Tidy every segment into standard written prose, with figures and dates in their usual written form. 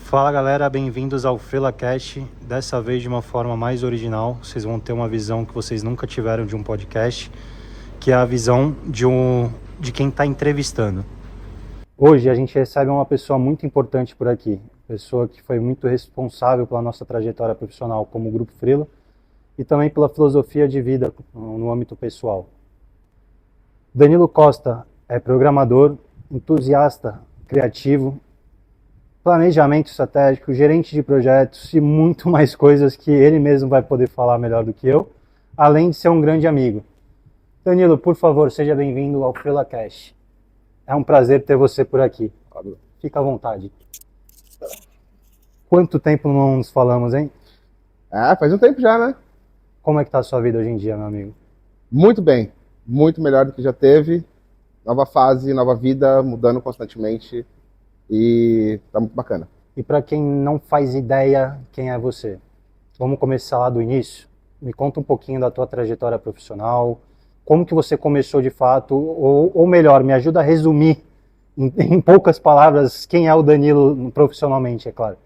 Fala galera, bem-vindos ao FreelaCast, dessa vez de uma forma mais original. Vocês vão ter uma visão que vocês nunca tiveram de um podcast, que é a visão de quem está entrevistando. Hoje a gente recebe uma pessoa muito importante por aqui, pessoa que foi muito responsável pela nossa trajetória profissional como Grupo Freela e também pela filosofia de vida no âmbito pessoal. Danilo Costa é programador, entusiasta, criativo, planejamento estratégico, gerente de projetos e muito mais coisas que ele mesmo vai poder falar melhor do que eu, além de ser um grande amigo. Danilo, por favor, seja bem-vindo ao FreelaCast. É um prazer ter você por aqui. Fica à vontade. Quanto tempo não nos falamos, hein? Faz um tempo já, né? Como é que tá a sua vida hoje em dia, meu amigo? Muito bem, muito melhor do que já teve. Nova fase, nova vida, mudando constantemente e tá muito bacana. E para quem não faz ideia quem é você, vamos começar lá do início? Me conta um pouquinho da tua trajetória profissional, como que você começou de fato, ou melhor, me ajuda a resumir em poucas palavras quem é o Danilo profissionalmente, é claro.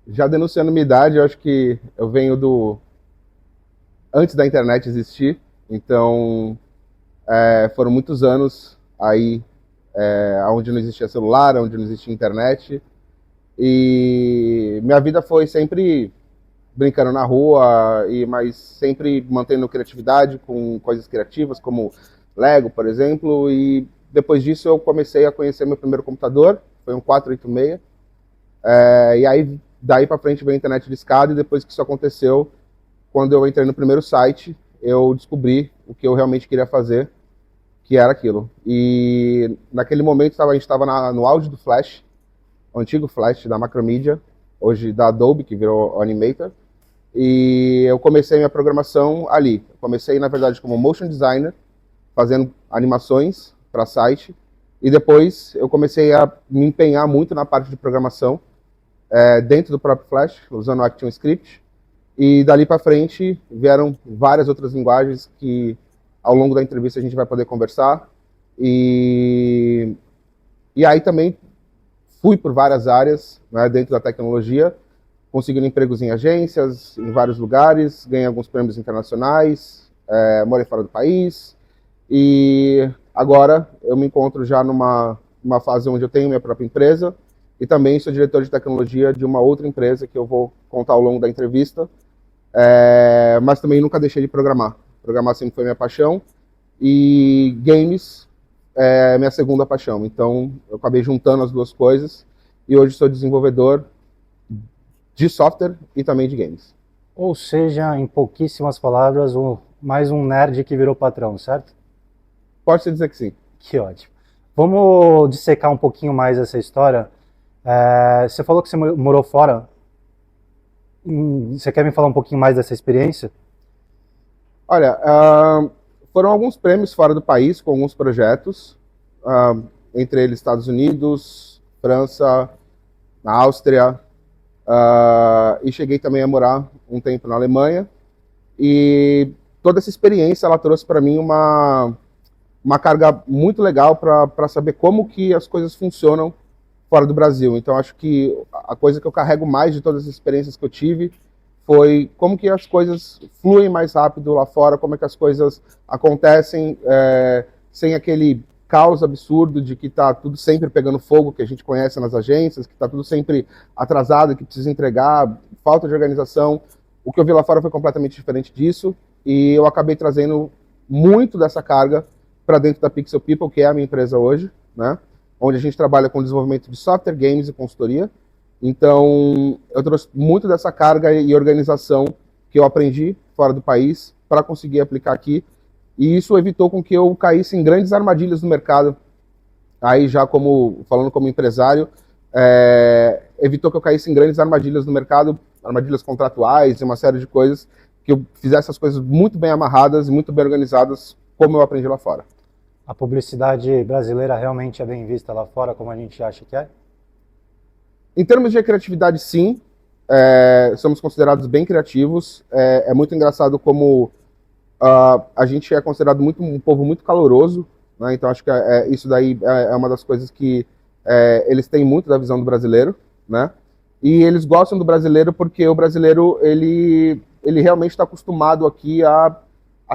Já denunciando minha idade, eu acho que eu venho antes da internet existir, então foram muitos anos aí onde não existia celular, onde não existia internet, e minha vida foi sempre brincando na rua, mas sempre mantendo criatividade com coisas criativas, como Lego, por exemplo, e depois disso eu comecei a conhecer meu primeiro computador, foi um 486, e aí daí para frente veio a internet de escada, e depois que isso aconteceu, quando eu entrei no primeiro site, eu descobri o que eu realmente queria fazer, que era aquilo. E naquele momento a gente estava no auge do Flash, o antigo Flash da Macromedia, hoje da Adobe, que virou Animator, e eu comecei minha programação ali. Eu comecei, na verdade, como motion designer, fazendo animações para site, e depois eu comecei a me empenhar muito na parte de programação, dentro do próprio Flash, usando o ActionScript, e dali para frente vieram várias outras linguagens que ao longo da entrevista a gente vai poder conversar, e aí também fui por várias áreas, né, dentro da tecnologia, conseguindo empregos em agências, em vários lugares, ganhei alguns prêmios internacionais, morei fora do país, e agora eu me encontro já numa fase onde eu tenho minha própria empresa, e também sou diretor de tecnologia de uma outra empresa que eu vou contar ao longo da entrevista, mas também nunca deixei de programar. Programar sempre foi minha paixão, e games é minha segunda paixão. Então eu acabei juntando as duas coisas, e hoje sou desenvolvedor de software e também de games. Ou seja, em pouquíssimas palavras, mais um nerd que virou patrão, certo? Pode-se dizer que sim. Que ótimo. Vamos dissecar um pouquinho mais essa história. Você falou que você morou fora. Você quer me falar um pouquinho mais dessa experiência? Olha, foram alguns prêmios fora do país, com alguns projetos, entre eles Estados Unidos, França, na Áustria, e cheguei também a morar um tempo na Alemanha, e toda essa experiência ela trouxe para mim uma carga muito legal para saber como que as coisas funcionam fora do Brasil. Então acho que a coisa que eu carrego mais de todas as experiências que eu tive foi como que as coisas fluem mais rápido lá fora, como é que as coisas acontecem sem aquele caos absurdo de que está tudo sempre pegando fogo, que a gente conhece nas agências, que está tudo sempre atrasado, que precisa entregar, falta de organização. O que eu vi lá fora foi completamente diferente disso, e eu acabei trazendo muito dessa carga para dentro da Pixel People, que é a minha empresa hoje, né? Onde a gente trabalha com desenvolvimento de software, games e consultoria. Então, eu trouxe muito dessa carga e organização que eu aprendi fora do país para conseguir aplicar aqui. E isso evitou com que eu caísse em grandes armadilhas no mercado. Aí já falando como empresário, evitou que eu caísse em grandes armadilhas no mercado, armadilhas contratuais e uma série de coisas, que eu fizesse as coisas muito bem amarradas e muito bem organizadas, como eu aprendi lá fora. A publicidade brasileira realmente é bem vista lá fora, como a gente acha que é? Em termos de criatividade, sim. Somos considerados bem criativos. É muito engraçado como a gente é considerado um povo muito caloroso, né? Então acho que isso daí é uma das coisas que eles têm muito da visão do brasileiro, né? E eles gostam do brasileiro porque o brasileiro, ele realmente está acostumado aqui a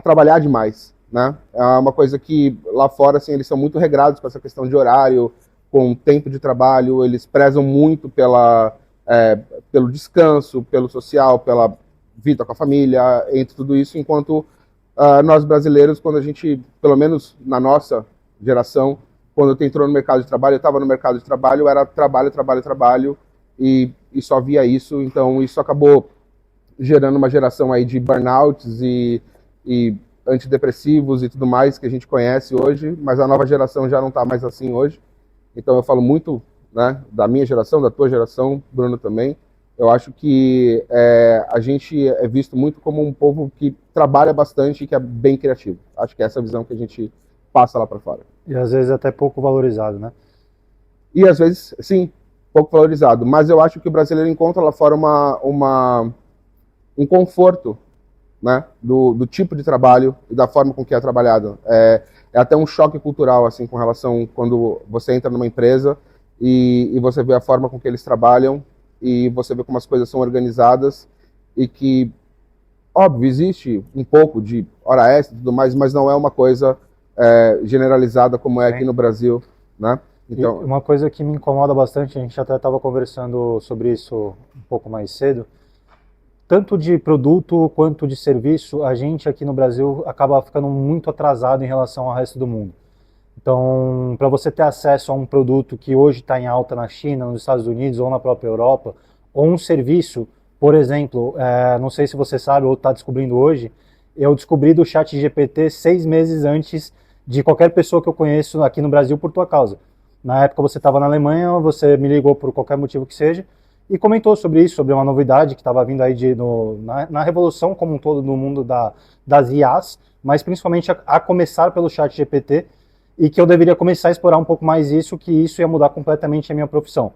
trabalhar demais, né? É uma coisa que lá fora, assim, eles são muito regrados com essa questão de horário, com tempo de trabalho, eles prezam muito pelo descanso, pelo social, pela vida com a família, entre tudo isso, enquanto nós brasileiros, quando a gente, pelo menos na nossa geração, quando eu entrou no mercado de trabalho, eu estava no mercado de trabalho, era trabalho, trabalho, trabalho, e só via isso. Então isso acabou gerando uma geração aí de burnouts e antidepressivos e tudo mais que a gente conhece hoje, mas a nova geração já não está mais assim hoje. Então eu falo muito, né, da minha geração, da tua geração, Bruno também. Eu acho que a gente é visto muito como um povo que trabalha bastante e que é bem criativo. Acho que é essa visão que a gente passa lá para fora. E às vezes até pouco valorizado, né? E às vezes, sim, pouco valorizado. Mas eu acho que o brasileiro encontra lá fora um conforto, né, do tipo de trabalho e da forma com que é trabalhado. É até um choque cultural, assim, com relação quando você entra numa empresa e você vê a forma com que eles trabalham e você vê como as coisas são organizadas e que, óbvio, existe um pouco de hora extra e tudo mais, mas não é uma coisa generalizada como é aqui no Brasil, né? Então, e uma coisa que me incomoda bastante, a gente até estava conversando sobre isso um pouco mais cedo, tanto de produto quanto de serviço, a gente aqui no Brasil acaba ficando muito atrasado em relação ao resto do mundo. Então, para você ter acesso a um produto que hoje está em alta na China, nos Estados Unidos ou na própria Europa, ou um serviço, por exemplo, não sei se você sabe ou está descobrindo hoje, eu descobri do ChatGPT 6 meses antes de qualquer pessoa que eu conheço aqui no Brasil por tua causa. Na época você estava na Alemanha, você me ligou por qualquer motivo que seja, e comentou sobre isso, sobre uma novidade que estava vindo aí na revolução como um todo no mundo das IAs, mas principalmente a começar pelo ChatGPT, e que eu deveria começar a explorar um pouco mais isso, que isso ia mudar completamente a minha profissão.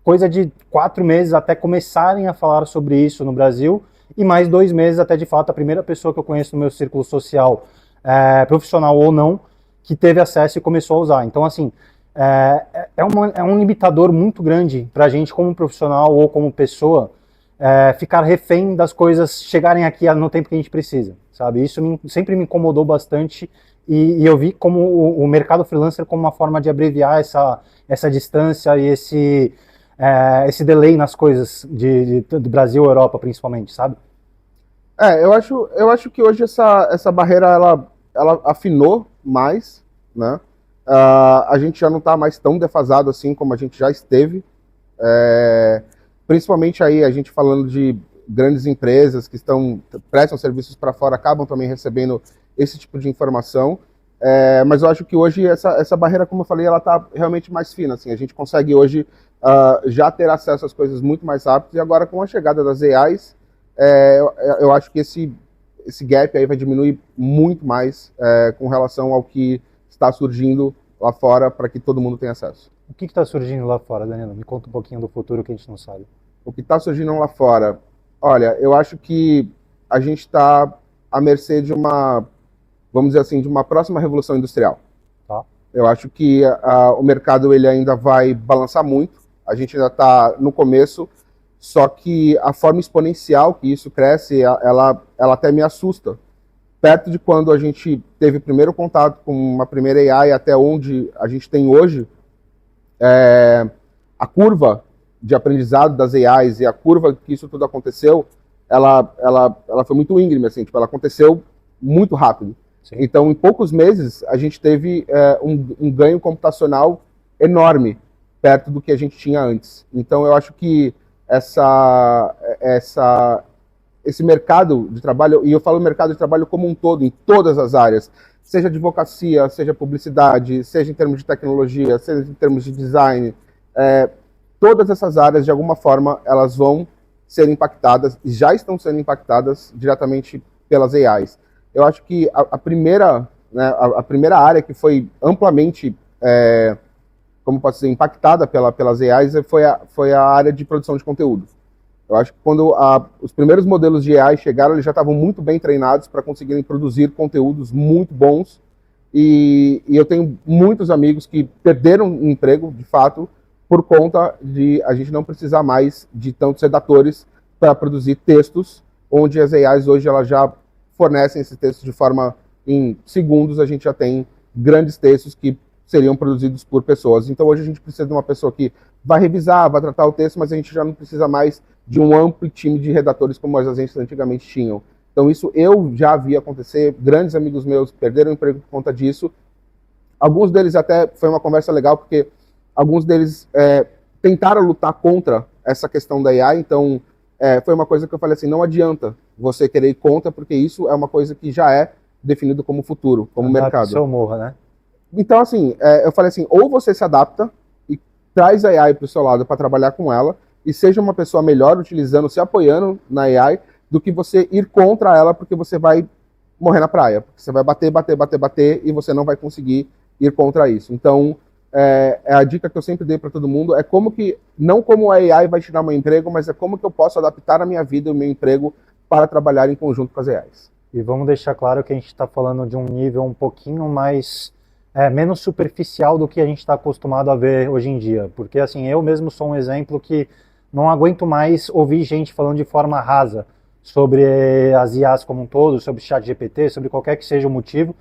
Coisa de 4 meses até começarem a falar sobre isso no Brasil, e mais 2 meses até de fato a primeira pessoa que eu conheço no meu círculo social, profissional ou não, que teve acesso e começou a usar. Então, assim, é um limitador muito grande para a gente como profissional ou como pessoa ficar refém das coisas chegarem aqui no tempo que a gente precisa, sabe? Isso sempre me incomodou bastante e eu vi como o mercado freelancer como uma forma de abreviar essa distância e esse delay nas coisas do Brasil e Europa, principalmente, sabe? Eu acho que hoje essa barreira ela afinou mais, né? A gente já não está mais tão defasado assim como a gente já esteve. Principalmente aí a gente falando de grandes empresas que prestam serviços para fora, acabam também recebendo esse tipo de informação. Mas eu acho que hoje essa barreira, como eu falei, ela está realmente mais fina. Assim, a gente consegue hoje já ter acesso às coisas muito mais rápido, e agora com a chegada das AIs, eu acho que esse gap aí vai diminuir muito mais com relação ao que está surgindo lá fora para que todo mundo tenha acesso. O que está surgindo lá fora, Danilo? Me conta um pouquinho do futuro que a gente não sabe. O que está surgindo lá fora? Olha, eu acho que a gente está à mercê de vamos dizer assim, de uma próxima revolução industrial. Tá. Eu acho que o mercado ele ainda vai balançar muito. A gente ainda está no começo, só que a forma exponencial que isso cresce, ela até me assusta. Perto de quando a gente teve o primeiro contato com uma primeira AI até onde a gente tem hoje, a curva de aprendizado das AIs e a curva que isso tudo aconteceu, ela foi muito íngreme, assim, tipo, ela aconteceu muito rápido. Sim. Então, em poucos meses, a gente teve um ganho computacional enorme perto do que a gente tinha antes. Então, eu acho que esse mercado de trabalho, e eu falo mercado de trabalho como um todo, em todas as áreas, seja advocacia, seja publicidade, seja em termos de tecnologia, seja em termos de design, todas essas áreas, de alguma forma, elas vão ser impactadas, e já estão sendo impactadas diretamente pelas AIs. Eu acho que a primeira área que foi amplamente, como posso dizer, impactada pelas AIs foi a área de produção de conteúdo. Eu acho que quando os primeiros modelos de AI chegaram, eles já estavam muito bem treinados para conseguirem produzir conteúdos muito bons e eu tenho muitos amigos que perderam o emprego, de fato, por conta de a gente não precisar mais de tantos redatores para produzir textos, onde as AIs hoje elas já fornecem esses textos de forma, em segundos, a gente já tem grandes textos que seriam produzidos por pessoas. Então hoje a gente precisa de uma pessoa que vai revisar, vai tratar o texto, mas a gente já não precisa mais de um amplo time de redatores como as agências antigamente tinham. Então isso eu já vi acontecer, grandes amigos meus perderam o emprego por conta disso. Alguns deles até, foi uma conversa legal, porque alguns deles tentaram lutar contra essa questão da AI, então foi uma coisa que eu falei assim, não adianta você querer ir contra, porque isso é uma coisa que já é definido como futuro, como mercado. Seu morra, né? Então, assim, eu falei assim, ou você se adapta e traz a AI para o seu lado para trabalhar com ela, e seja uma pessoa melhor utilizando, se apoiando na AI, do que você ir contra ela, porque você vai morrer na praia. Você vai bater, e você não vai conseguir ir contra isso. Então, a dica que eu sempre dei para todo mundo é não como a AI vai tirar meu emprego, mas é como que eu posso adaptar a minha vida e o meu emprego para trabalhar em conjunto com as AIs. E vamos deixar claro que a gente está falando de um nível um pouquinho mais menos superficial do que a gente está acostumado a ver hoje em dia, porque assim, eu mesmo sou um exemplo que não aguento mais ouvir gente falando de forma rasa sobre as IAs como um todo, sobre ChatGPT, sobre qualquer que seja o motivo,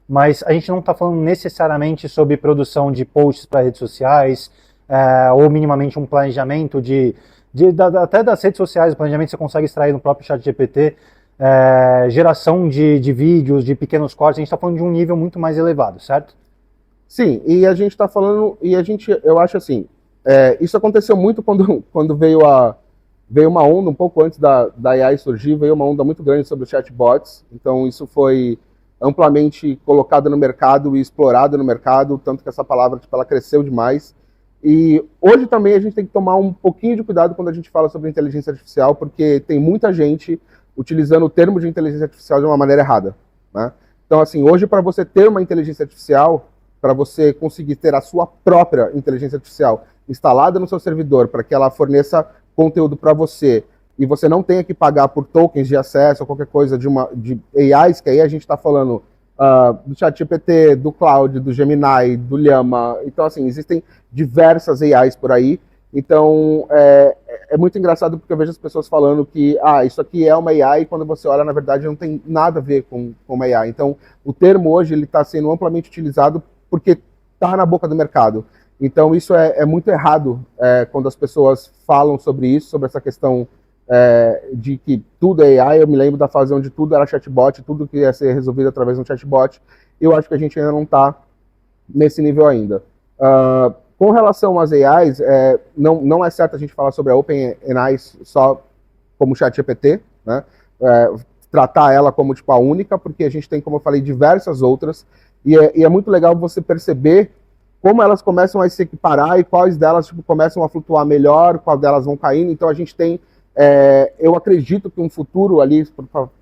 mas a gente não está falando necessariamente sobre produção de posts para redes sociais, ou minimamente um planejamento até das redes sociais, o planejamento você consegue extrair no próprio ChatGPT, geração de vídeos, de pequenos cortes, a gente está falando de um nível muito mais elevado, certo? Sim, e a gente está falando, eu acho assim, isso aconteceu muito quando veio uma onda, um pouco antes da AI surgir, veio uma onda muito grande sobre os chatbots, então isso foi amplamente colocado no mercado e explorado no mercado, tanto que essa palavra ela cresceu demais. E hoje também a gente tem que tomar um pouquinho de cuidado quando a gente fala sobre inteligência artificial, porque tem muita gente utilizando o termo de inteligência artificial de uma maneira errada, né? Então, assim, hoje para você ter uma inteligência artificial, para você conseguir ter a sua própria inteligência artificial instalada no seu servidor, para que ela forneça conteúdo para você, e você não tenha que pagar por tokens de acesso ou qualquer coisa de AIs, que aí a gente está falando do ChatGPT, do Claude, do Gemini, do Llama. Então, assim, existem diversas AIs por aí. Então, é muito engraçado porque eu vejo as pessoas falando que isso aqui é uma AI, e quando você olha, na verdade, não tem nada a ver com uma AI. Então, o termo hoje está sendo amplamente utilizado porque está na boca do mercado. Então, isso é muito errado quando as pessoas falam sobre isso, sobre essa questão de que tudo é AI. Eu me lembro da fase onde tudo era chatbot, tudo que ia ser resolvido através de um chatbot. Eu acho que a gente ainda não está nesse nível ainda. Com relação às AIs, não é certo a gente falar sobre a OpenAI só como ChatGPT, né? Tratar ela como tipo a única, porque a gente tem, como eu falei, diversas outras, e é muito legal você perceber como elas começam a se equiparar e quais delas começam a flutuar melhor, quais delas vão caindo. Então a gente tem, eu acredito que um futuro ali,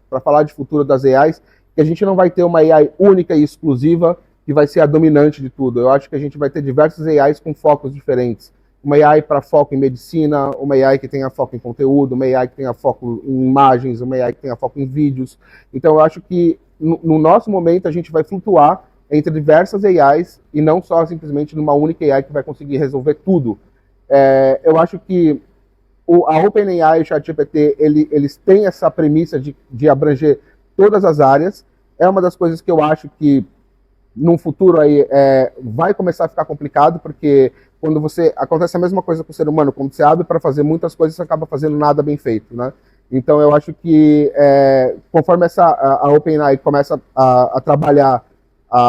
para falar de futuro das AIs, que a gente não vai ter uma AI única e exclusiva que vai ser a dominante de tudo. Eu acho que a gente vai ter diversas AIs com focos diferentes. Uma AI para foco em medicina, uma AI que tenha foco em conteúdo, uma AI que tenha foco em imagens, uma AI que tenha foco em vídeos. Então eu acho que no nosso momento a gente vai flutuar entre diversas AIs e não só simplesmente numa única AI que vai conseguir resolver tudo. Eu acho que a OpenAI e o ChatGPT, eles têm essa premissa de abranger todas as áreas. É uma das coisas que eu acho que num futuro aí vai começar a ficar complicado, porque quando acontece a mesma coisa com o ser humano, quando você abre para fazer muitas coisas, você acaba fazendo nada bem feito, né? Então eu acho que conforme a OpenAI começa a trabalhar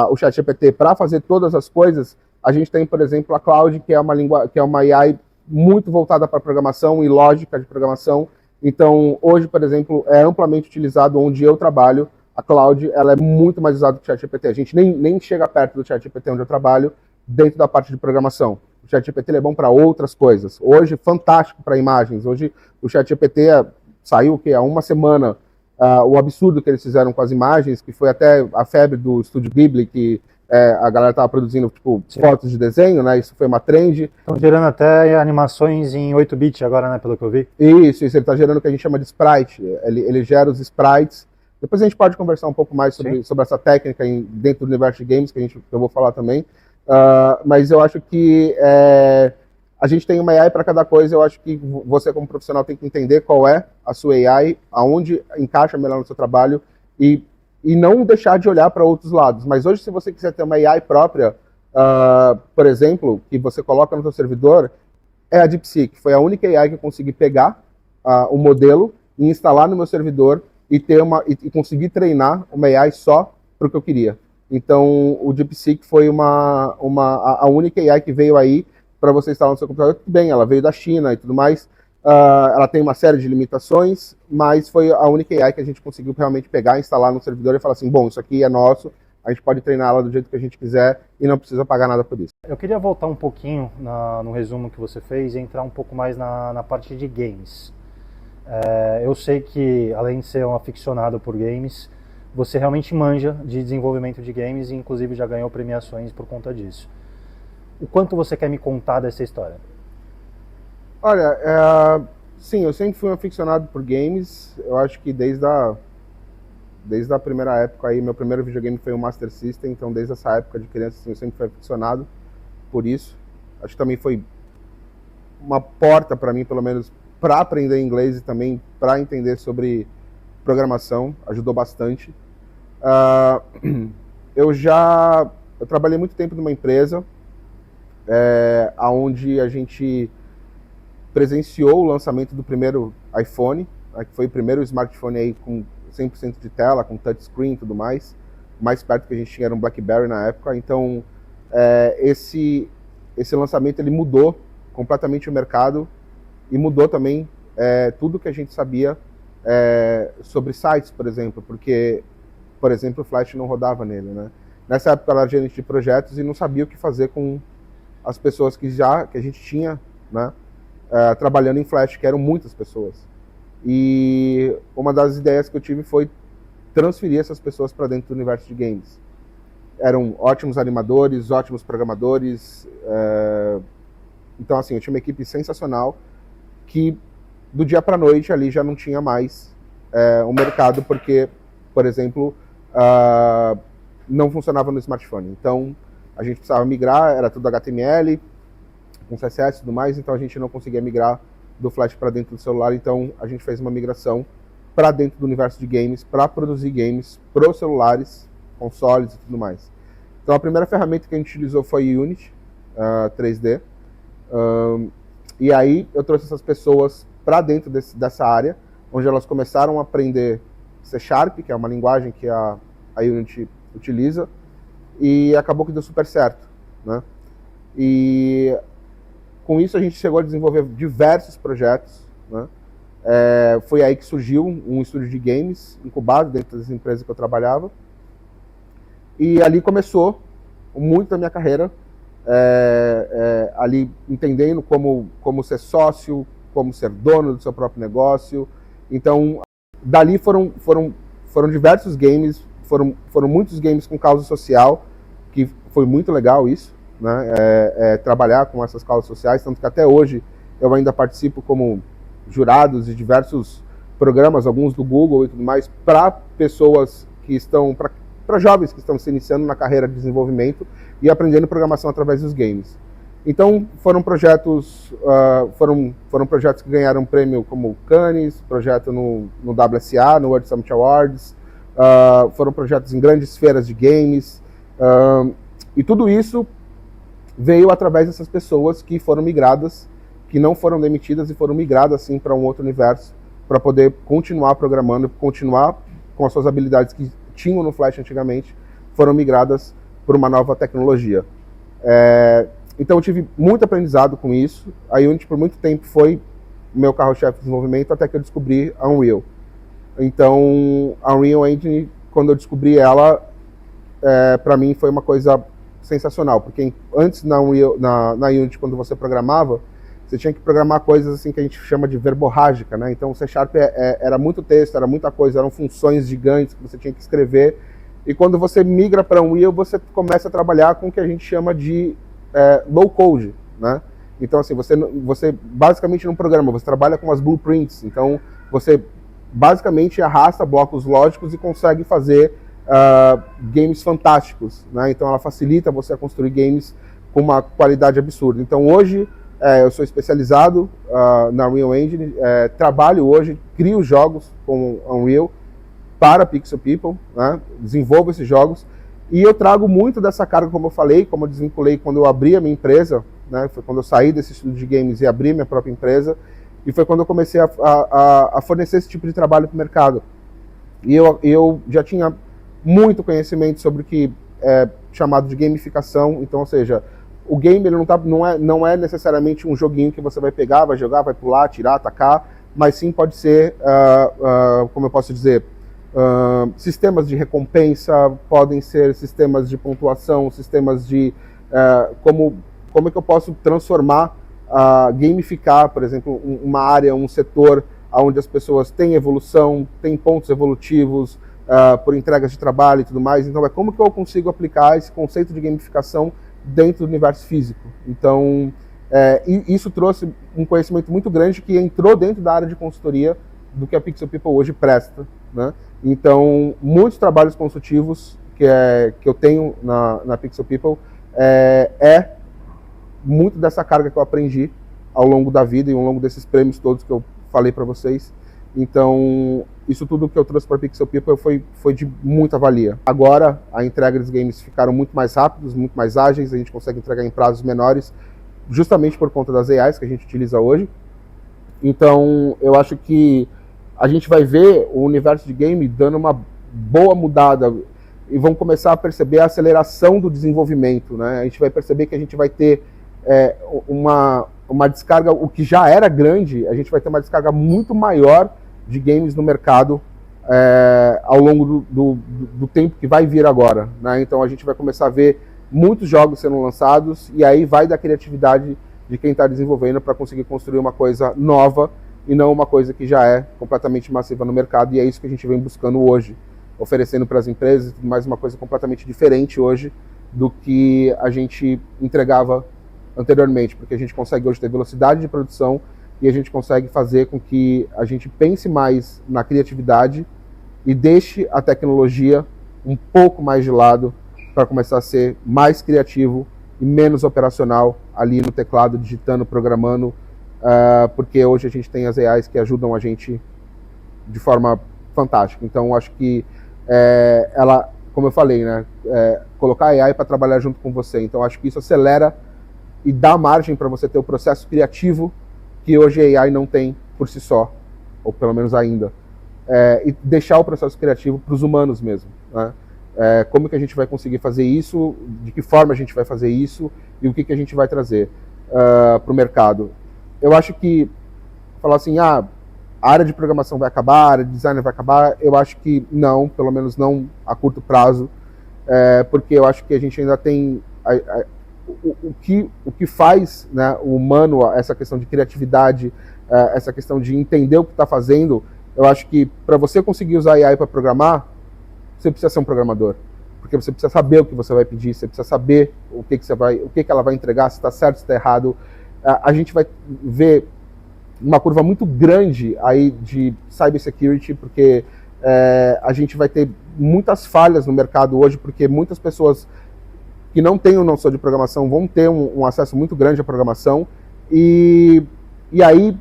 o ChatGPT para fazer todas as coisas, a gente tem, por exemplo, a Claude, que é uma AI muito voltada para programação e lógica de programação. Então, hoje, por exemplo, é amplamente utilizado onde eu trabalho. A Claude, ela é muito mais usada que o ChatGPT. A gente nem chega perto do ChatGPT onde eu trabalho, dentro da parte de programação. O ChatGPT é bom para outras coisas. Hoje, fantástico para imagens. Hoje, o ChatGPT saiu há uma semana. O absurdo que eles fizeram com as imagens, que foi até a febre do Estúdio Ghibli, que a galera estava produzindo fotos de desenho, né? Isso foi uma trend. Estão gerando até animações em 8-bit agora, né? Pelo que eu vi. Isso, ele está gerando o que a gente chama de sprite. Ele gera os sprites Depois a gente pode conversar um pouco mais sobre essa técnica dentro do universo de games, que eu vou falar também. Mas eu acho que a gente tem uma AI para cada coisa. Eu acho que você, como profissional, tem que entender qual é a sua AI, aonde encaixa melhor no seu trabalho e não deixar de olhar para outros lados. Mas hoje, se você quiser ter uma AI própria, por exemplo, que você coloca no seu servidor, é a DeepSeek. Foi a única AI que eu consegui pegar o modelo e instalar no meu servidor e conseguir treinar uma AI só para o que eu queria. Então, o DeepSeek foi a única AI que veio aí para você instalar no seu computador. Tudo bem, ela veio da China e tudo mais. Ela tem uma série de limitações, mas foi a única AI que a gente conseguiu realmente pegar, instalar no servidor e falar assim, bom, isso aqui é nosso, a gente pode treinar ela do jeito que a gente quiser e não precisa pagar nada por isso. Eu queria voltar um pouquinho no resumo que você fez e entrar um pouco mais na parte de games. Eu sei que, além de ser um aficionado por games, você realmente manja de desenvolvimento de games e inclusive já ganhou premiações por conta disso. O quanto você quer me contar dessa história? Olha, sim, eu sempre fui um aficionado por games. Eu acho que desde a primeira época aí, meu primeiro videogame foi o Master System, então desde essa época de criança assim, eu sempre fui aficionado por isso. Acho que também foi uma porta para mim, pelo menos, para aprender inglês e também para entender sobre programação, ajudou bastante. Eu trabalhei muito tempo numa empresa onde a gente presenciou o lançamento do primeiro iPhone, que foi o primeiro smartphone aí com 100% de tela, com touchscreen e tudo mais. O mais perto que a gente tinha era um BlackBerry na época. Então, esse lançamento ele mudou completamente o mercado e mudou também tudo que a gente sabia sobre sites, por exemplo, porque, por exemplo, o Flash não rodava nele, né? Nessa época eu era gerente de projetos e não sabia o que fazer com as pessoas que a gente tinha, né, trabalhando em Flash, que eram muitas pessoas. E uma das ideias que eu tive foi transferir essas pessoas para dentro do universo de games. Eram ótimos animadores, ótimos programadores. Então, assim, eu tinha uma equipe sensacional que do dia para a noite ali já não tinha mais um mercado, porque, por exemplo, não funcionava no smartphone. Então, a gente precisava migrar, era tudo HTML, com CSS e tudo mais, então a gente não conseguia migrar do Flash para dentro do celular, então a gente fez uma migração para dentro do universo de games, para produzir games para os celulares, consoles e tudo mais. Então a primeira ferramenta que a gente utilizou foi o Unity 3D, e aí eu trouxe essas pessoas para dentro dessa área, onde elas começaram a aprender C#, que é uma linguagem que a Unity utiliza, e acabou que deu super certo, né? E com isso a gente chegou a desenvolver diversos projetos, né? Foi aí que surgiu um estúdio de games incubado dentro das empresas que eu trabalhava. E ali começou muito da minha carreira, ali entendendo como ser sócio, como ser dono do seu próprio negócio. Então, dali foram diversos games, foram muitos games com causa social, que foi muito legal isso, né? Trabalhar com essas causas sociais, tanto que até hoje eu ainda participo como jurados de diversos programas, alguns do Google e tudo mais, para pessoas que estão, para jovens que estão se iniciando na carreira de desenvolvimento e aprendendo programação através dos games. Então foram projetos que ganharam prêmio como o Cannes, projeto no WSA, no World Summit Awards, foram projetos em grandes feiras de games, e tudo isso veio através dessas pessoas que foram migradas, que não foram demitidas e foram migradas assim para um outro universo, para poder continuar programando, continuar com as suas habilidades que tinham no Flash antigamente, foram migradas por uma nova tecnologia. Então eu tive muito aprendizado com isso. A Unity por muito tempo foi meu carro-chefe de desenvolvimento, até que eu descobri a Unreal. Então a Unreal Engine, quando eu descobri ela, para mim foi uma coisa sensacional, porque antes na Unity, quando você programava, você tinha que programar coisas assim que a gente chama de verborrágica, né? Então o C# era muito texto, era muita coisa, eram funções gigantes que você tinha que escrever. E quando você migra para Unreal, você começa a trabalhar com o que a gente chama de low code, né? Então assim, você basicamente não programa, você trabalha com as blueprints. Então você basicamente arrasta blocos lógicos e consegue fazer games fantásticos, né? Então ela facilita você a construir games com uma qualidade absurda. Então hoje eu sou especializado na Unreal Engine, trabalho hoje, crio jogos com Unreal para Pixel People, né? Desenvolvo esses jogos e eu trago muito dessa carga, como eu falei, como eu desvinculei quando eu abri a minha empresa, né? Foi quando eu saí desse estúdio de games e abri minha própria empresa, e foi quando eu comecei a fornecer esse tipo de trabalho para o mercado. E eu já tinha muito conhecimento sobre o que é chamado de gamificação, então, ou seja, o game ele não é necessariamente um joguinho que você vai pegar, vai jogar, vai pular, tirar, atacar, mas sim pode ser, como eu posso dizer, sistemas de recompensa, podem ser sistemas de pontuação, sistemas de como é que eu posso transformar, gamificar, por exemplo, uma área, um setor onde as pessoas têm evolução, têm pontos evolutivos, por entregas de trabalho e tudo mais. Então, como que eu consigo aplicar esse conceito de gamificação dentro do universo físico? Então, isso trouxe um conhecimento muito grande que entrou dentro da área de consultoria do que a Pixel People hoje presta, né? Então, muitos trabalhos consultivos que eu tenho na Pixel People muito dessa carga que eu aprendi ao longo da vida e ao longo desses prêmios todos que eu falei para vocês. Então, isso tudo que eu trouxe para Pixel People foi de muita valia. Agora, a entrega dos games ficaram muito mais rápidos, muito mais ágeis, a gente consegue entregar em prazos menores, justamente por conta das AIs que a gente utiliza hoje. Então, eu acho que a gente vai ver o universo de game dando uma boa mudada e vão começar a perceber a aceleração do desenvolvimento, né? A gente vai perceber que a gente vai ter uma descarga, o que já era grande, a gente vai ter uma descarga muito maior de games no mercado ao longo do tempo que vai vir agora, né? Então a gente vai começar a ver muitos jogos sendo lançados e aí vai da criatividade de quem está desenvolvendo para conseguir construir uma coisa nova e não uma coisa que já é completamente massiva no mercado, e é isso que a gente vem buscando hoje, oferecendo para as empresas mais uma coisa completamente diferente hoje do que a gente entregava anteriormente, porque a gente consegue hoje ter velocidade de produção e a gente consegue fazer com que a gente pense mais na criatividade e deixe a tecnologia um pouco mais de lado para começar a ser mais criativo e menos operacional ali no teclado, digitando, programando, porque hoje a gente tem as AIs que ajudam a gente de forma fantástica. Então, acho que ela, como eu falei, né, colocar a AI para trabalhar junto com você. Então, acho que isso acelera e dá margem para você ter o processo criativo que hoje a AI não tem por si só, ou pelo menos ainda. E deixar o processo criativo para os humanos mesmo, né? Como que a gente vai conseguir fazer isso, de que forma a gente vai fazer isso e o que a gente vai trazer para o mercado. Eu acho que falar assim, a área de programação vai acabar, a área de design vai acabar, eu acho que não, pelo menos não a curto prazo, porque eu acho que a gente ainda tem o que faz, né, o humano, essa questão de criatividade, essa questão de entender o que está fazendo. Eu acho que para você conseguir usar AI para programar, você precisa ser um programador, porque você precisa saber o que você vai pedir, você precisa saber o que ela vai entregar, se está certo, se está errado. A gente vai ver uma curva muito grande aí de cybersecurity, porque a gente vai ter muitas falhas no mercado hoje, porque muitas pessoas que não têm noção de programação vão ter um acesso muito grande à programação, e aí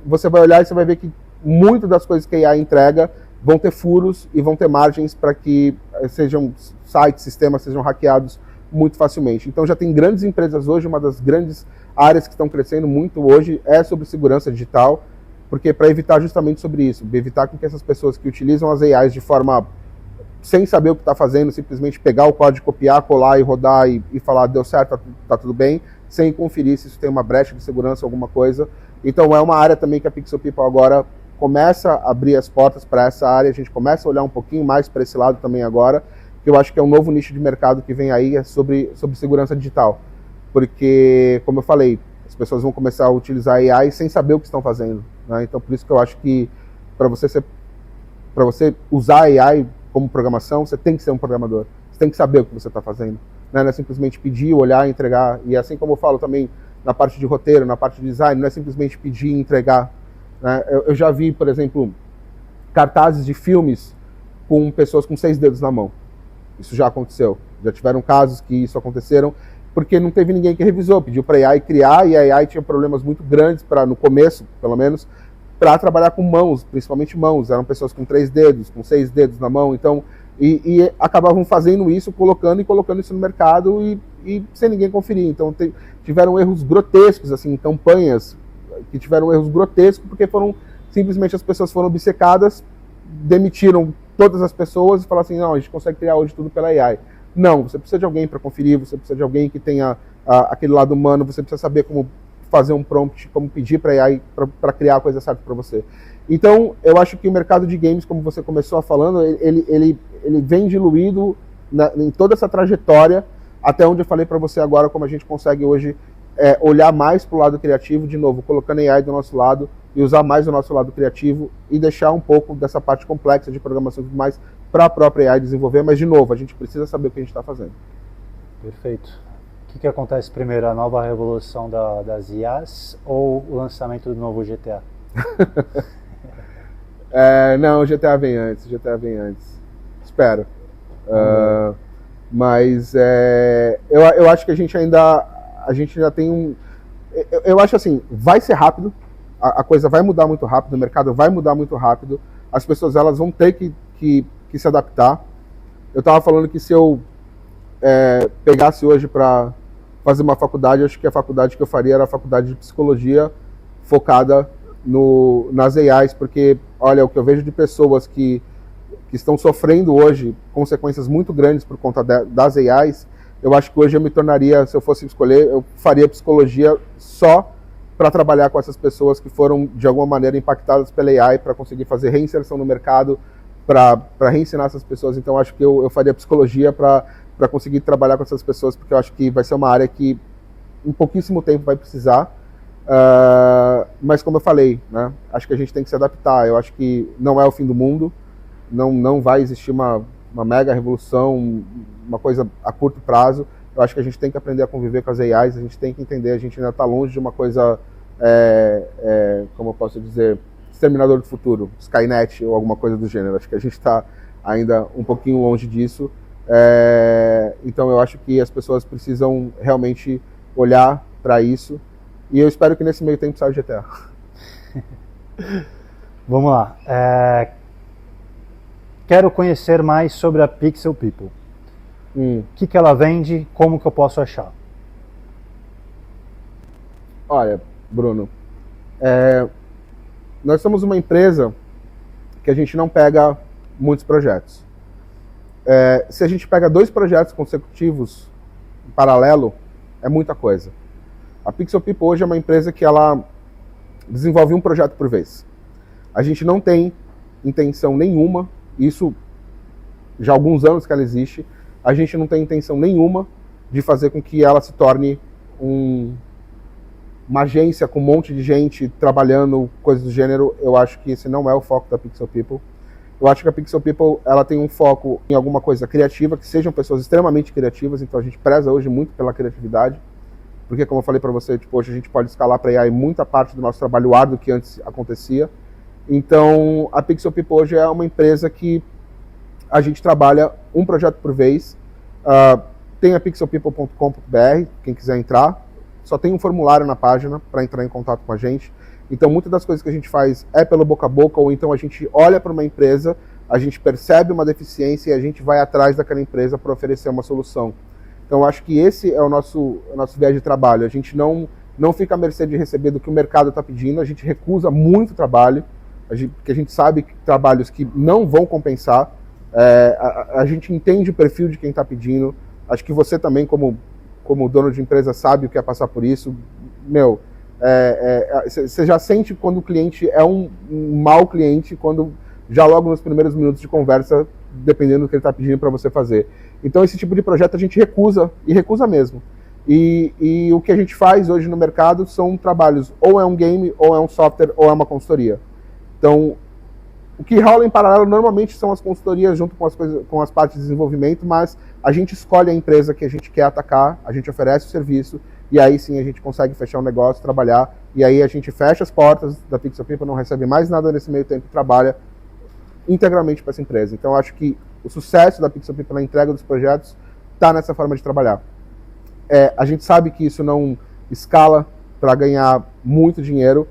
você vai olhar e você vai ver que muitas das coisas que a AI entrega vão ter furos e vão ter margens para que sejam sites, sistemas sejam hackeados muito facilmente. Então já tem grandes empresas hoje, uma das grandes áreas que estão crescendo muito hoje é sobre segurança digital, porque para evitar justamente sobre isso, evitar que essas pessoas que utilizam as AIs de forma sem saber o que está fazendo, simplesmente pegar o código, copiar, colar e rodar e falar deu certo, tá tudo bem, sem conferir se isso tem uma brecha de segurança, alguma coisa. Então é uma área também que a Pixel People agora começa a abrir as portas para essa área, a gente começa a olhar um pouquinho mais para esse lado também agora, que eu acho que é um novo nicho de mercado que vem aí, sobre segurança digital. Porque, como eu falei, as pessoas vão começar a utilizar a AI sem saber o que estão fazendo, né? Então, por isso que eu acho que para você usar a AI como programação, você tem que ser um programador. Você tem que saber o que você está fazendo, né? Não é simplesmente pedir, olhar, entregar. E assim como eu falo também na parte de roteiro, na parte de design, não é simplesmente pedir e entregar, né? Eu já vi, por exemplo, cartazes de filmes com pessoas com 6 dedos na mão. Isso já aconteceu. Já tiveram casos que isso aconteceram porque não teve ninguém que revisou. Pediu para a AI criar e a AI tinha problemas muito grandes, no começo, pelo menos, para trabalhar com mãos, principalmente mãos. Eram pessoas com 3 dedos, com 6 dedos na mão. Então, e acabavam fazendo isso, colocando isso no mercado e sem ninguém conferir. Então, tiveram erros grotescos, assim, campanhas que tiveram erros grotescos porque simplesmente as pessoas foram obcecadas, demitiram todas as pessoas e falaram assim, não, a gente consegue criar hoje tudo pela AI. Não, você precisa de alguém para conferir, você precisa de alguém que tenha aquele lado humano, você precisa saber como fazer um prompt, como pedir para a AI para criar a coisa certa para você. Então, eu acho que o mercado de games, como você começou falando, ele vem diluído em toda essa trajetória, até onde eu falei para você agora, como a gente consegue hoje olhar mais para o lado criativo, de novo, colocando a AI do nosso lado e usar mais o nosso lado criativo e deixar um pouco dessa parte complexa de programação e tudo mais para a própria AI desenvolver, mas de novo, a gente precisa saber o que a gente está fazendo. Perfeito. O que acontece primeiro, a nova revolução das IAs ou o lançamento do novo GTA? Não, o GTA vem antes, espero. Mas eu acho que a gente ainda tem eu acho assim, vai ser rápido, a coisa vai mudar muito rápido, o mercado vai mudar muito rápido, as pessoas elas vão ter que se adaptar. Eu estava falando que se eu pegasse hoje para fazer uma faculdade, acho que a faculdade que eu faria era a faculdade de psicologia focada nas AIs, porque, olha, o que eu vejo de pessoas que estão sofrendo hoje consequências muito grandes por conta das AIs, eu acho que hoje eu me tornaria, se eu fosse escolher, eu faria psicologia só para trabalhar com essas pessoas que foram, de alguma maneira, impactadas pela AI, para conseguir fazer reinserção no mercado, para reensinar essas pessoas. Então, acho que eu faria psicologia para conseguir trabalhar com essas pessoas, porque eu acho que vai ser uma área que em pouquíssimo tempo vai precisar. Mas, como eu falei, né, acho que a gente tem que se adaptar. Eu acho que não é o fim do mundo, não vai existir uma mega revolução, uma coisa a curto prazo. Eu acho que a gente tem que aprender a conviver com as AIs, a gente tem que entender, a gente ainda está longe de uma coisa, como eu posso dizer, Exterminador do Futuro, Skynet ou alguma coisa do gênero. Acho que a gente está ainda um pouquinho longe disso. Então eu acho que as pessoas precisam realmente olhar para isso. E eu espero que nesse meio tempo saia o GTA. Vamos lá. Quero conhecer mais sobre a Pixel People. O que ela vende? Como que eu posso achar? Olha, Bruno, nós somos uma empresa que a gente não pega muitos projetos. Se a gente pega 2 projetos consecutivos em paralelo, é muita coisa. A Pixel People hoje é uma empresa que ela desenvolve um projeto por vez. A gente não tem intenção nenhuma, isso já há alguns anos que ela existe, a gente não tem intenção nenhuma de fazer com que ela se torne uma agência com um monte de gente trabalhando, coisas do gênero. Eu acho que esse não é o foco da Pixel People. Eu acho que a Pixel People ela tem um foco em alguma coisa criativa, que sejam pessoas extremamente criativas, então a gente preza hoje muito pela criatividade, porque, como eu falei para você, hoje a gente pode escalar para AI muita parte do nosso trabalho árduo que antes acontecia. Então, a Pixel People hoje é uma empresa que a gente trabalha um projeto por vez. Tem a pixelpeople.com.br, quem quiser entrar. Só tem um formulário na página para entrar em contato com a gente. Então, muitas das coisas que a gente faz é pelo boca a boca, ou então a gente olha para uma empresa, a gente percebe uma deficiência e a gente vai atrás daquela empresa para oferecer uma solução. Então, acho que esse é o nosso viés de trabalho. A gente não fica à mercê de receber do que o mercado está pedindo, a gente recusa muito trabalho, porque a gente sabe que trabalhos que não vão compensar, a gente entende o perfil de quem está pedindo. Acho que você também, como dono de empresa, sabe o que é passar por isso. Você já sente quando o cliente é um mau cliente, quando já logo nos primeiros minutos de conversa, dependendo do que ele está pedindo para você fazer. Então, esse tipo de projeto a gente recusa, e recusa mesmo. E o que a gente faz hoje no mercado são trabalhos, ou é um game, ou é um software, ou é uma consultoria. Então, o que rola em paralelo normalmente são as consultorias junto com as partes de desenvolvimento, mas a gente escolhe a empresa que a gente quer atacar, a gente oferece o serviço, e aí sim a gente consegue fechar um negócio, trabalhar, e aí a gente fecha as portas da Pixel People, não recebe mais nada nesse meio tempo, trabalha integralmente para essa empresa. Então, eu acho que o sucesso da Pixel People na entrega dos projetos está nessa forma de trabalhar. A gente sabe que isso não escala para ganhar muito dinheiro,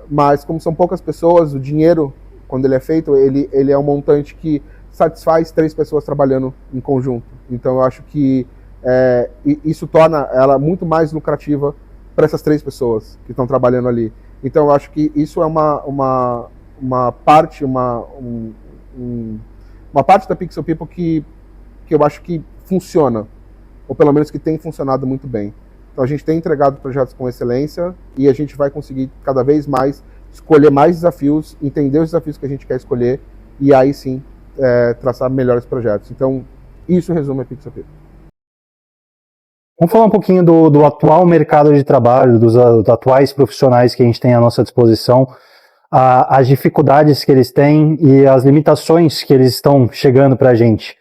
mas como são poucas pessoas, o dinheiro, quando ele é feito, ele é um montante que satisfaz 3 pessoas trabalhando em conjunto. Então, eu acho que isso torna ela muito mais lucrativa para essas 3 pessoas que estão trabalhando ali. Então, eu acho que isso é uma parte, uma parte da Pixel People que eu acho que funciona, ou pelo menos que tem funcionado muito bem. Então, a gente tem entregado projetos com excelência e a gente vai conseguir cada vez mais escolher mais desafios, entender os desafios que a gente quer escolher e aí sim traçar melhores projetos. Então, isso resume a Pixel People. Vamos falar um pouquinho do atual mercado de trabalho, dos atuais profissionais que a gente tem à nossa disposição, as dificuldades que eles têm e as limitações que eles estão chegando para a gente.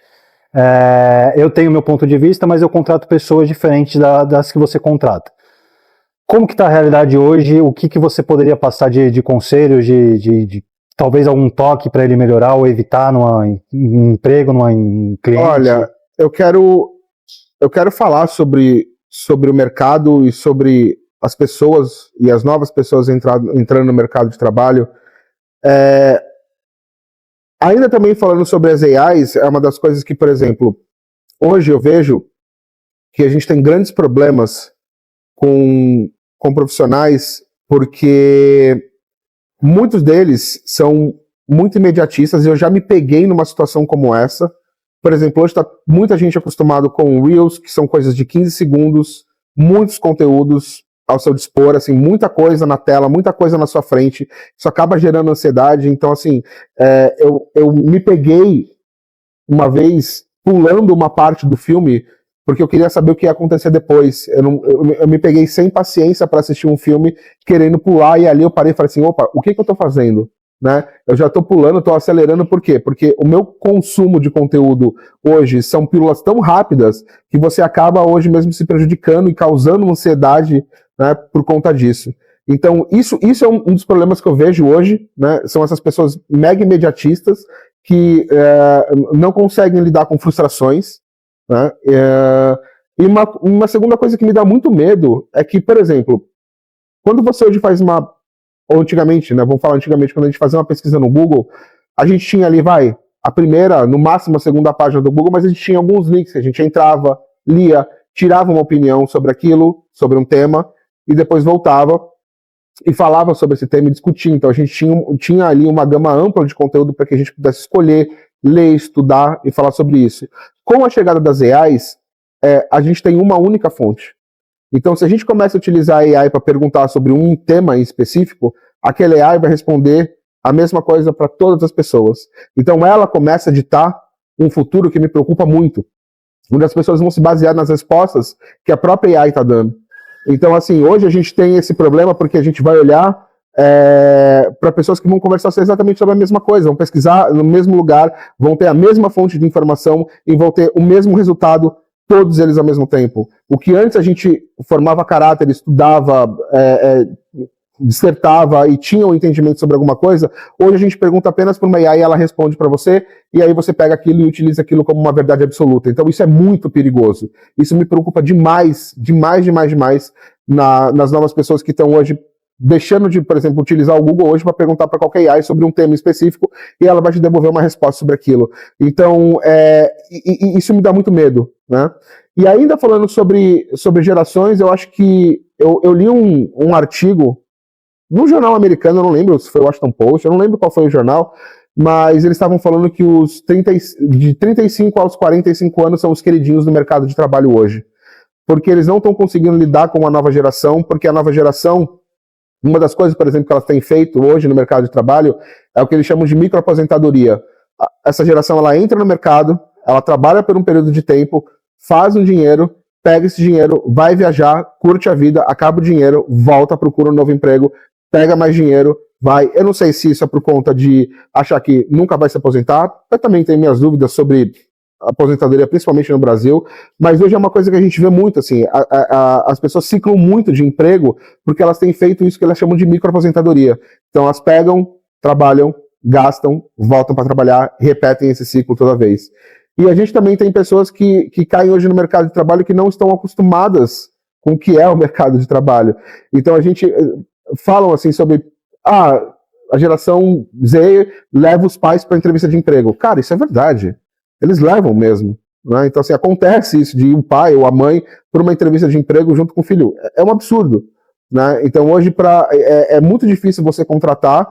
Eu tenho meu ponto de vista, mas eu contrato pessoas diferentes das que você contrata. Como que está a realidade hoje? O que você poderia passar de conselhos, de talvez algum toque para ele melhorar ou evitar em emprego, em cliente? Olha, eu quero falar sobre o mercado e sobre as pessoas e as novas pessoas entrando no mercado de trabalho. Ainda também falando sobre as AIs, é uma das coisas que, por exemplo, hoje eu vejo que a gente tem grandes problemas com profissionais, porque muitos deles são muito imediatistas e eu já me peguei numa situação como essa. Por exemplo, hoje está muita gente acostumado com Reels, que são coisas de 15 segundos, muitos conteúdos ao seu dispor, assim, muita coisa na tela, muita coisa na sua frente, isso acaba gerando ansiedade. Então, assim, eu me peguei uma vez pulando uma parte do filme, porque eu queria saber o que ia acontecer depois. Eu me peguei sem paciência para assistir um filme, querendo pular, e ali eu parei e falei assim, opa, o que eu tô fazendo? Né? Eu já estou pulando, estou acelerando, por quê? Porque o meu consumo de conteúdo hoje são pílulas tão rápidas que você acaba hoje mesmo se prejudicando e causando ansiedade, né, por conta disso. Então, isso é um dos problemas que eu vejo hoje, né? São essas pessoas mega imediatistas que não conseguem lidar com frustrações, né? E uma segunda coisa que me dá muito medo é que, por exemplo, quando você hoje faz ou antigamente, né? Vamos falar antigamente, quando a gente fazia uma pesquisa no Google, a gente tinha ali, a primeira, no máximo a segunda página do Google, mas a gente tinha alguns links, a gente entrava, lia, tirava uma opinião sobre aquilo, sobre um tema, e depois voltava e falava sobre esse tema e discutia. Então a gente tinha ali uma gama ampla de conteúdo para que a gente pudesse escolher, ler, estudar e falar sobre isso. Com a chegada das AIs, a gente tem uma única fonte. Então, se a gente começa a utilizar a AI para perguntar sobre um tema em específico, aquele AI vai responder a mesma coisa para todas as pessoas. Então, ela começa a ditar um futuro que me preocupa muito, onde as pessoas vão se basear nas respostas que a própria AI está dando. Então, assim, hoje a gente tem esse problema porque a gente vai olhar para pessoas que vão conversar exatamente sobre a mesma coisa, vão pesquisar no mesmo lugar, vão ter a mesma fonte de informação e vão ter o mesmo resultado, todos eles ao mesmo tempo. O que antes a gente formava caráter, estudava, dissertava e tinha um entendimento sobre alguma coisa, hoje a gente pergunta apenas para uma AI e ela responde para você, e aí você pega aquilo e utiliza aquilo como uma verdade absoluta. Então isso é muito perigoso. Isso me preocupa demais nas novas pessoas que estão hoje deixando de, por exemplo, utilizar o Google hoje para perguntar para qualquer AI sobre um tema específico e ela vai te devolver uma resposta sobre aquilo. Então, isso me dá muito medo, né? E ainda falando sobre gerações, eu acho que eu li um artigo num jornal americano, eu não lembro se foi o Washington Post, eu não lembro qual foi o jornal, mas eles estavam falando que de 35 aos 45 anos são os queridinhos do mercado de trabalho hoje. Porque eles não estão conseguindo lidar com a nova geração, porque a nova geração, uma das coisas, por exemplo, que elas têm feito hoje no mercado de trabalho é o que eles chamam de microaposentadoria. Essa geração, ela entra no mercado, ela trabalha por um período de tempo, faz um dinheiro, pega esse dinheiro, vai viajar, curte a vida, acaba o dinheiro, volta, procura um novo emprego, pega mais dinheiro, vai. Eu não sei se isso é por conta de achar que nunca vai se aposentar, eu também tenho minhas dúvidas sobre aposentadoria, principalmente no Brasil, mas hoje é uma coisa que a gente vê muito, assim, as pessoas ciclam muito de emprego porque elas têm feito isso que elas chamam de microaposentadoria. Então elas pegam, trabalham, gastam, voltam para trabalhar, repetem esse ciclo toda vez. E a gente também tem pessoas que caem hoje no mercado de trabalho que não estão acostumadas com o que é o mercado de trabalho. Então a gente falam assim sobre a geração Z leva os pais para entrevista de emprego. Cara, isso é verdade. Eles levam mesmo. Né? Então, assim, acontece isso de ir o pai ou a mãe para uma entrevista de emprego junto com o filho. É um absurdo. Né? Então, hoje, é muito difícil você contratar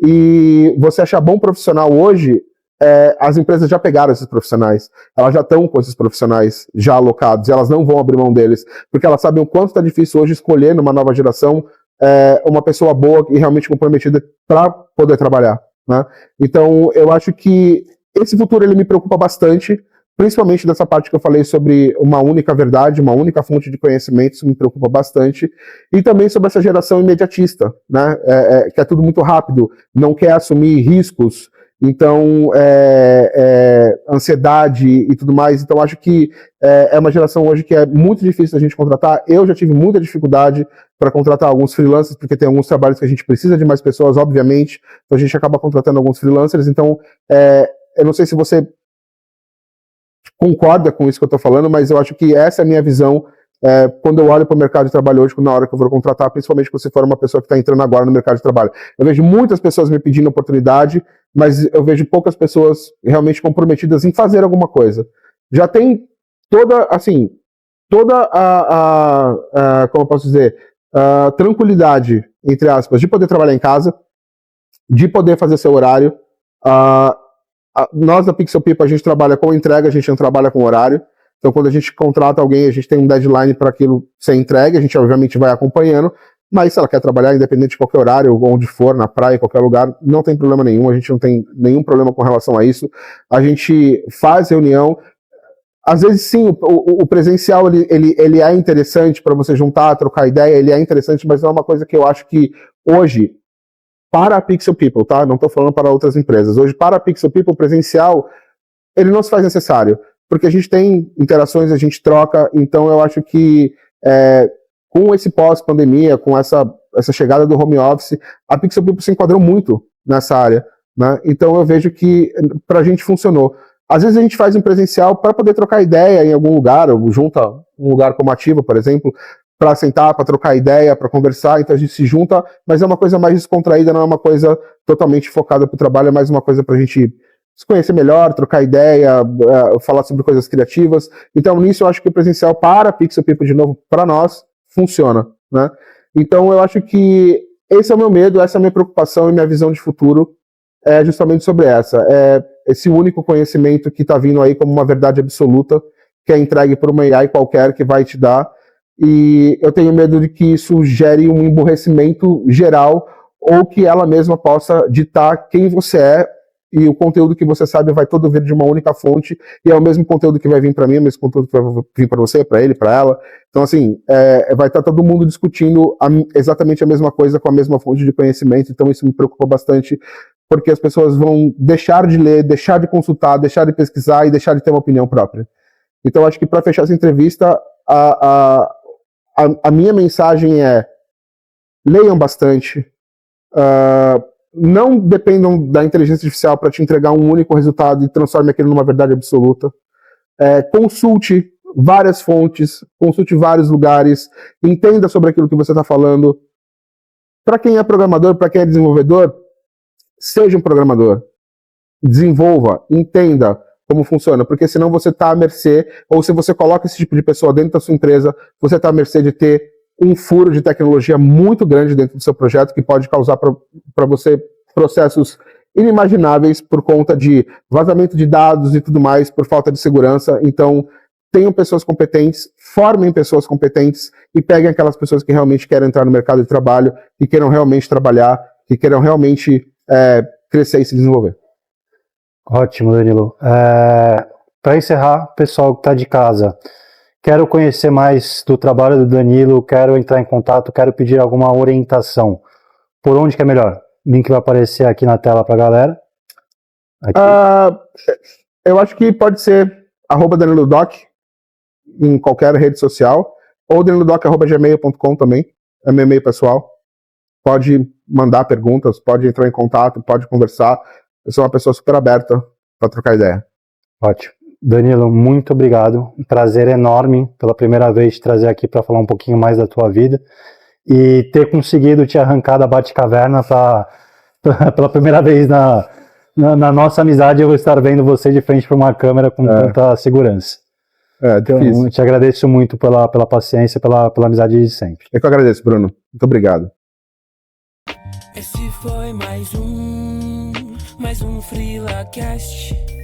e você achar bom profissional hoje. As empresas já pegaram esses profissionais. Elas já estão com esses profissionais já alocados e elas não vão abrir mão deles, porque elas sabem o quanto está difícil hoje escolher numa nova geração uma pessoa boa e realmente comprometida para poder trabalhar. Né? Então, eu acho que esse futuro ele me preocupa bastante, principalmente dessa parte que eu falei sobre uma única verdade, uma única fonte de conhecimento, isso me preocupa bastante, e também sobre essa geração imediatista, né? Que é tudo muito rápido, não quer assumir riscos, então ansiedade e tudo mais. Então acho que é uma geração hoje que é muito difícil da gente contratar. Eu já tive muita dificuldade para contratar alguns freelancers, porque tem alguns trabalhos que a gente precisa de mais pessoas, obviamente, então a gente acaba contratando alguns freelancers. Então eu não sei se você concorda com isso que eu estou falando, mas eu acho que essa é a minha visão quando eu olho para o mercado de trabalho hoje, na hora que eu vou contratar, principalmente se você for uma pessoa que está entrando agora no mercado de trabalho. Eu vejo muitas pessoas me pedindo oportunidade, mas eu vejo poucas pessoas realmente comprometidas em fazer alguma coisa. Já tem toda como eu posso dizer, a tranquilidade, entre aspas, de poder trabalhar em casa, de poder fazer seu horário. Nós da Pixel People, a gente trabalha com entrega, a gente não trabalha com horário. Então, quando a gente contrata alguém, a gente tem um deadline para aquilo ser entregue, a gente obviamente vai acompanhando, mas se ela quer trabalhar, independente de qualquer horário, onde for, na praia, em qualquer lugar, não tem problema nenhum, a gente não tem nenhum problema com relação a isso. A gente faz reunião. Às vezes, sim, o presencial ele é interessante para você juntar, trocar ideia, ele é interessante, mas não é uma coisa que eu acho que hoje, para a Pixel People, tá? Não estou falando para outras empresas. Hoje, para a Pixel People, o presencial, ele não se faz necessário, porque a gente tem interações, a gente troca, então eu acho que com esse pós-pandemia, com essa chegada do home office, a Pixel People se enquadrou muito nessa área, né? Então eu vejo que para a gente funcionou. Às vezes a gente faz em presencial para poder trocar ideia em algum lugar, ou junta um lugar como Ativa, por exemplo, para sentar, para trocar ideia, para conversar, então a gente se junta, mas é uma coisa mais descontraída, não é uma coisa totalmente focada para o trabalho, é mais uma coisa para a gente se conhecer melhor, trocar ideia, falar sobre coisas criativas. Então nisso eu acho que o presencial para a Pixel People, de novo, para nós, funciona, né? Então eu acho que esse é o meu medo, essa é a minha preocupação e minha visão de futuro é justamente sobre esse único conhecimento que está vindo aí como uma verdade absoluta, que é entregue por uma AI qualquer que vai te dar, e eu tenho medo de que isso gere um emburrecimento geral, ou que ela mesma possa ditar quem você é, e o conteúdo que você sabe vai todo vir de uma única fonte, e é o mesmo conteúdo que vai vir para mim, é o mesmo conteúdo que vai vir para você, para ele, para ela. Então, assim, vai estar todo mundo discutindo exatamente a mesma coisa com a mesma fonte de conhecimento, então isso me preocupa bastante, porque as pessoas vão deixar de ler, deixar de consultar, deixar de pesquisar e deixar de ter uma opinião própria. Então, acho que para fechar essa entrevista, a minha mensagem é: leiam bastante, não dependam da inteligência artificial para te entregar um único resultado e transforme aquilo numa verdade absoluta. Consulte várias fontes, consulte vários lugares, entenda sobre aquilo que você está falando. Para quem é programador, para quem é desenvolvedor, seja um programador. Desenvolva, entenda como funciona, porque senão você está à mercê, ou se você coloca esse tipo de pessoa dentro da sua empresa, você está à mercê de ter um furo de tecnologia muito grande dentro do seu projeto, que pode causar para você processos inimagináveis por conta de vazamento de dados e tudo mais, por falta de segurança. Então, tenham pessoas competentes, formem pessoas competentes e peguem aquelas pessoas que realmente querem entrar no mercado de trabalho, que queiram realmente trabalhar, que queiram realmente crescer e se desenvolver. Ótimo, Danilo. Para encerrar, pessoal que está de casa, quero conhecer mais do trabalho do Danilo, quero entrar em contato, quero pedir alguma orientação. Por onde que é melhor? O link vai aparecer aqui na tela para a galera. Eu acho que pode ser @DaniloDoc em qualquer rede social, ou danilodoc@gmail.com também, é meu e-mail pessoal. Pode mandar perguntas, pode entrar em contato, pode conversar. Eu sou uma pessoa super aberta para trocar ideia. Ótimo. Danilo, muito obrigado. Um prazer enorme pela primeira vez te trazer aqui para falar um pouquinho mais da tua vida e ter conseguido te arrancar da Batcaverna pela primeira vez na nossa amizade, eu vou estar vendo você de frente para uma câmera com tanta segurança. Então, eu te agradeço muito pela paciência, pela amizade de sempre. Eu que agradeço, Bruno. Muito obrigado. Esse foi mais um FrilaCast.